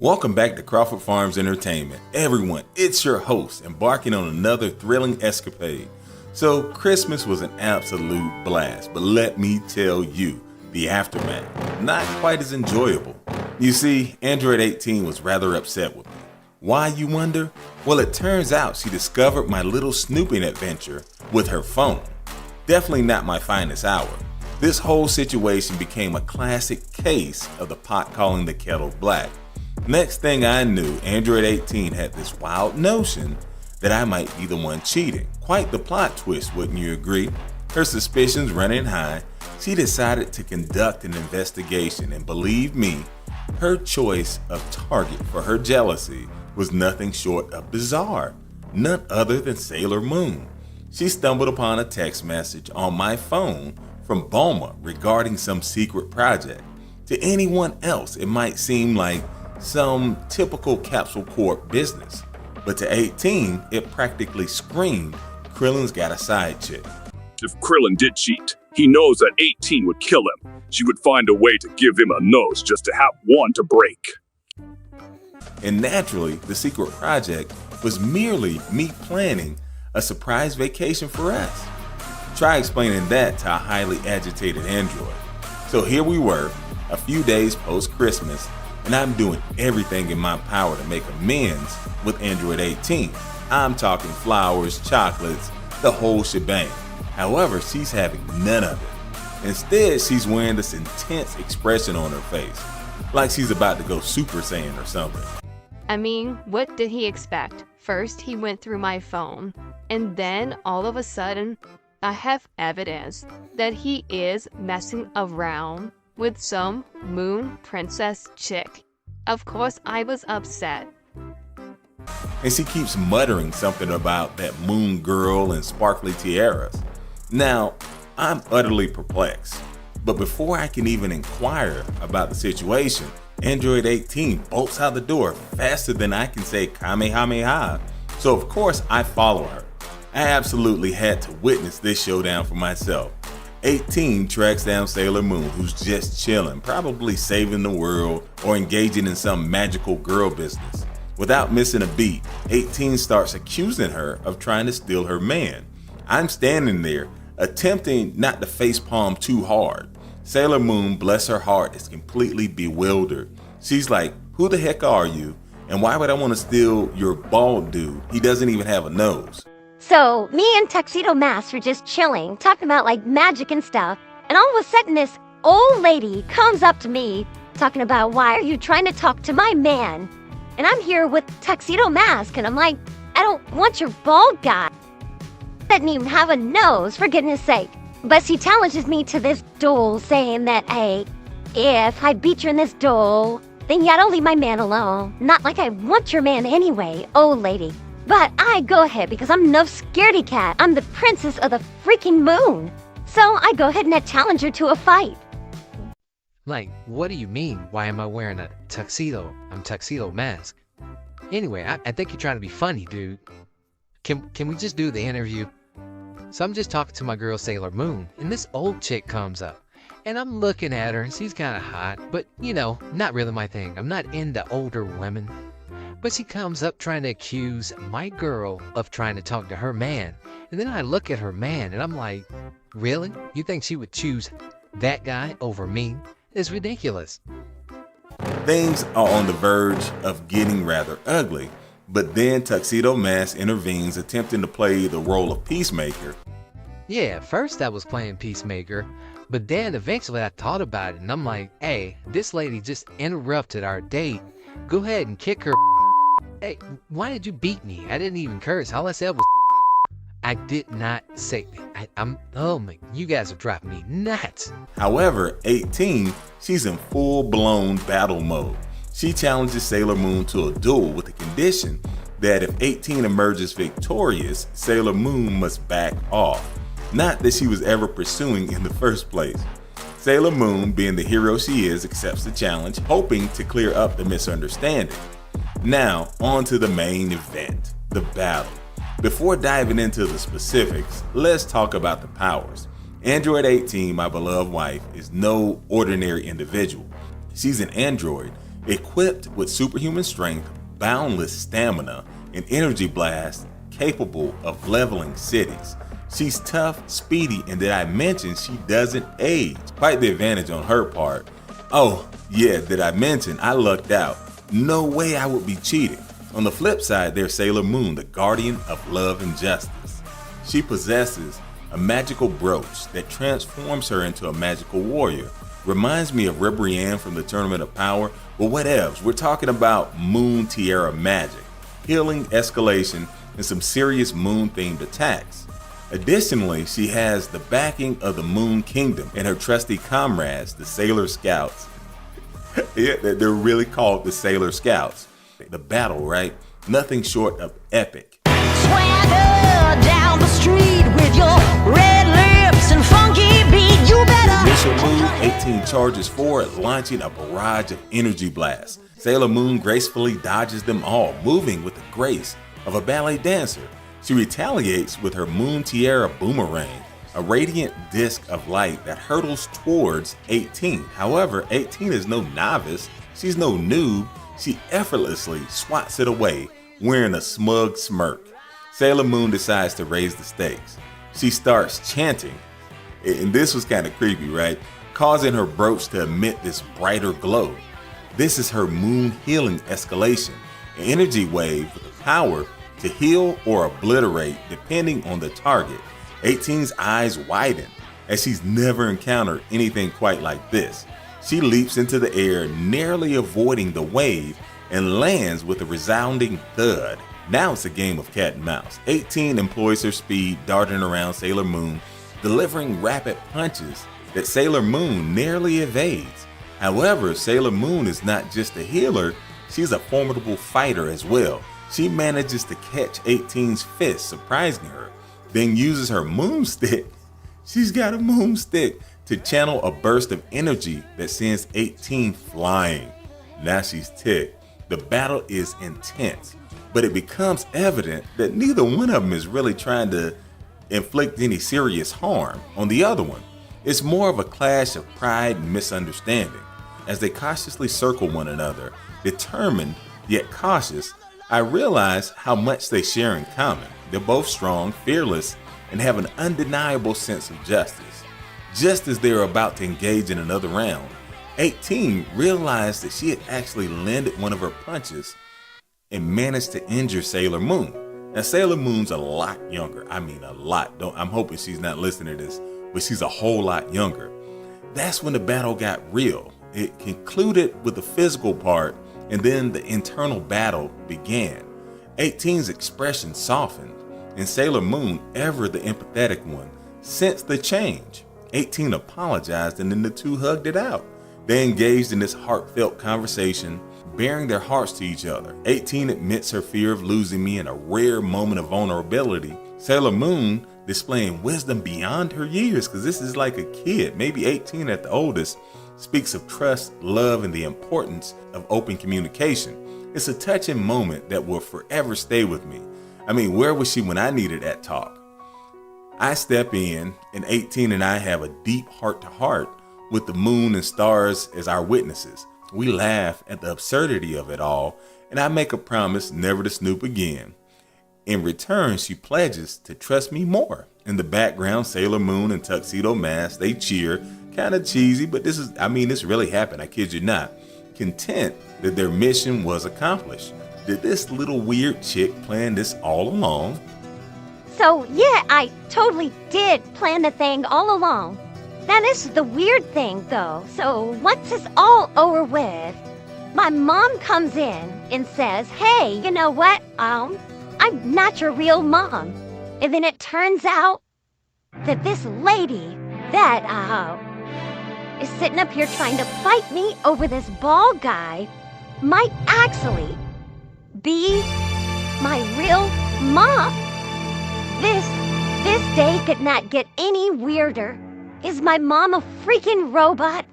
Welcome back to Crawford Farms Entertainment. Everyone, it's your host, embarking on another thrilling escapade. So, Christmas was an absolute blast, but let me tell you, the aftermath, not quite as enjoyable. You see, Android 18 was rather upset with me. Why, you wonder? Well, it turns out she discovered my little snooping adventure with her phone. Definitely not my finest hour. This whole situation became a classic case of the pot calling the kettle black. Next thing I knew, Android 18 had this wild notion that I might be the one cheating. Quite the plot twist, wouldn't you agree? Her suspicions running high, she decided to conduct an investigation, and believe me, her choice of target for her jealousy was nothing short of bizarre. None other than Sailor Moon. She stumbled upon a text message on my phone from Bulma regarding some secret project. To anyone else, it might seem like some typical Capsule Corp business, but to 18, it practically screamed, Krillin's got a side chick. If Krillin did cheat, he knows that 18 would kill him. She would find a way to give him a nose just to have one to break. And naturally, the secret project was merely me planning a surprise vacation for us. Try explaining that to a highly agitated Android. So here we were, a few days post-Christmas, and I'm doing everything in my power to make amends with Android 18. I'm talking flowers, chocolates, the whole shebang. However, she's having none of it. Instead, she's wearing this intense expression on her face, like she's about to go Super Saiyan or something. I mean, what did he expect? First, he went through my phone, and then all of a sudden, I have evidence that he is messing around with some moon princess chick. Of course, I was upset. And she keeps muttering something about that moon girl and sparkly tiaras. Now, I'm utterly perplexed. But before I can even inquire about the situation, Android 18 bolts out the door faster than I can say Kamehameha. So of course I follow her. I absolutely had to witness this showdown for myself. 18 tracks down Sailor Moon, who's just chilling, probably saving the world or engaging in some magical girl business. Without missing a beat, 18 starts accusing her of trying to steal her man. I'm standing there, attempting not to facepalm too hard. Sailor Moon, bless her heart, is completely bewildered. She's like, who the heck are you? And why would I want to steal your bald dude? He doesn't even have a nose. So, me and Tuxedo Mask were just chilling, talking about like magic and stuff, and all of a sudden this old lady comes up to me, talking about why are you trying to talk to my man? And I'm here with Tuxedo Mask, and I'm like, I don't want your bald guy. Doesn't even have a nose, for goodness sake. But she challenges me to this duel, saying that, hey, if I beat you in this duel, then you gotta leave my man alone. Not like I want your man anyway, old lady. But I go ahead because I'm no scaredy cat. I'm the princess of the freaking moon. So I go ahead and I challenge her to a fight. Like, what do you mean? Why am I wearing a tuxedo? I'm Tuxedo Mask. Anyway, I think you're trying to be funny, dude. Can we just do the interview? So I'm just talking to my girl Sailor Moon, and this old chick comes up. And I'm looking at her, and she's kind of hot, but, you know, not really my thing. I'm not into older women. But she comes up trying to accuse my girl of trying to talk to her man. And then I look at her man, and I'm like, really? You think she would choose that guy over me? It's ridiculous. Things are on the verge of getting rather ugly, but then Tuxedo Mask intervenes, attempting to play the role of peacemaker. Yeah, first I was playing peacemaker, but then eventually I thought about it, and I'm like, hey, this lady just interrupted our date. Go ahead and kick her. Hey, why did you beat me? I didn't even curse. All I said was I did not say oh my, you guys are driving me nuts. However, 18, she's in full-blown battle mode. She challenges Sailor Moon to a duel with the condition that if 18 emerges victorious, Sailor Moon must back off. Not that she was ever pursuing in the first place. Sailor Moon, being the hero she is, accepts the challenge, hoping to clear up the misunderstanding. Now, on to the main event, the battle. Before diving into the specifics, let's talk about the powers. Android 18, my beloved wife, is no ordinary individual. She's an android, Equipped with superhuman strength, boundless stamina, and energy blast capable of leveling cities. She's tough, speedy, and did I mention she doesn't age? Quite the advantage on her part. Oh, yeah, did I mention I lucked out? No way I would be cheating. On the flip side, there's Sailor Moon, the guardian of love and justice. She possesses a magical brooch that transforms her into a magical warrior. Reminds me of Ribrianne from the Tournament of Power, but whatevs. We're talking about Moon Tiara magic, healing, escalation, and some serious moon-themed attacks. Additionally, she has the backing of the Moon Kingdom and her trusty comrades, the Sailor Scouts. Yeah, they're really called the Sailor Scouts. The battle, right? Nothing short of epic. Swagger down the street with your red lips and funky beat. You better. Initial move, 18 charges forward, launching a barrage of energy blasts. Sailor Moon gracefully dodges them all, moving with the grace of a ballet dancer. She retaliates with her Moon Tiara boomerang, a radiant disc of light that hurtles towards 18. However, 18 is no novice. She's no noob. She effortlessly swats it away, wearing a smug smirk. Sailor Moon decides to raise the stakes. She starts chanting, and this was kind of creepy, right? Causing her brooch to emit this brighter glow. This is her moon healing escalation, an energy wave with the power to heal or obliterate depending on the target. 18's eyes widen as she's never encountered anything quite like this. She leaps into the air, narrowly avoiding the wave, and lands with a resounding thud. Now it's a game of cat and mouse. 18 employs her speed, darting around Sailor Moon, delivering rapid punches that Sailor Moon narrowly evades. However, Sailor Moon is not just a healer, she's a formidable fighter as well. She manages to catch 18's fist, surprising her, then uses her moonstick. She's got a moonstick to channel a burst of energy that sends 18 flying. Now she's ticked. The battle is intense, but it becomes evident that neither one of them is really trying to inflict any serious harm on the other one. It's more of a clash of pride and misunderstanding. As they cautiously circle one another, determined yet cautious, I realize how much they share in common. They're both strong, fearless, and have an undeniable sense of justice. Just as they were about to engage in another round, 18 realized that she had actually landed one of her punches and managed to injure Sailor Moon. Now, Sailor Moon's a lot younger. I mean, a lot. I'm hoping she's not listening to this, but she's a whole lot younger. That's when the battle got real. It concluded with the physical part, and then the internal battle began. 18's expression softened, and Sailor Moon, ever the empathetic one, sensed the change. 18 apologized, and then the two hugged it out. They engaged in this heartfelt conversation, bearing their hearts to each other. 18 admits her fear of losing me in a rare moment of vulnerability. Sailor Moon displaying wisdom beyond her years, because this is like a kid, maybe 18 at the oldest, speaks of trust, love, and the importance of open communication. It's a touching moment that will forever stay with me. I mean, where was she when I needed that talk? I step in, and 18 and I have a deep heart-to-heart with the moon and stars as our witnesses. We laugh at the absurdity of it all, and I make a promise never to snoop again. In return, she pledges to trust me more. In the background, Sailor Moon and Tuxedo Mask, they cheer, kind of cheesy, but this really happened, I kid you not. Content that their mission was accomplished. Did this little weird chick plan this all along? So, yeah, I totally did plan the thing all along. Now, this is the weird thing, though. So, once it's all over with, my mom comes in and says, hey, you know what? I'm not your real mom. And then it turns out that this lady that, is sitting up here trying to fight me over this bald guy might actually be my real mom. This day could not get any weirder. Is my mom a freaking robot?